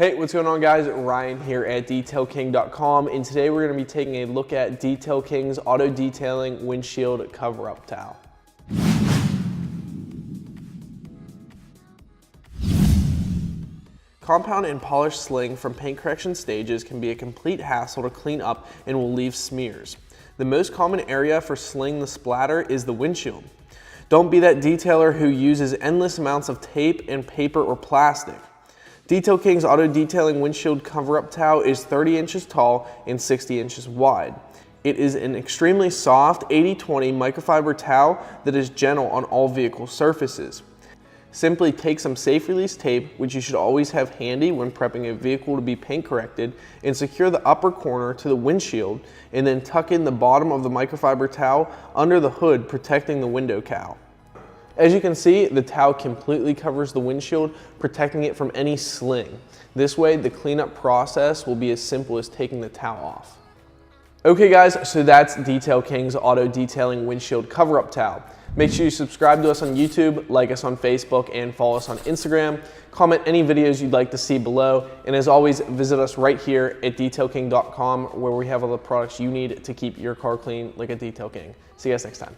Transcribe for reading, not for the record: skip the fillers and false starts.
Hey, what's going on guys? Ryan here at detailking.com, and today we're going to be taking a look at Detail King's auto detailing windshield cover-up towel. Compound and polish sling from paint correction stages can be a complete hassle to clean up and will leave smears. The most common area for sling the splatter is the windshield. Don't be that detailer who uses endless amounts of tape and paper or plastic. Detail King's auto detailing windshield cover-up towel is 30 inches tall and 60 inches wide. It is an extremely soft 80/20 microfiber towel that is gentle on all vehicle surfaces. Simply take some safe release tape, which you should always have handy when prepping a vehicle to be paint corrected, and secure the upper corner to the windshield, and then tuck in the bottom of the microfiber towel under the hood, protecting the window cowl. As you can see, the towel completely covers the windshield, protecting it from any sling. This way, the cleanup process will be as simple as taking the towel off. Okay guys, so that's Detail King's auto detailing windshield cover-up towel. Make sure you subscribe to us on YouTube, like us on Facebook, and follow us on Instagram. Comment any videos you'd like to see below, and as always, visit us right here at detailking.com, where we have all the products you need to keep your car clean like a Detail King. See you guys next time.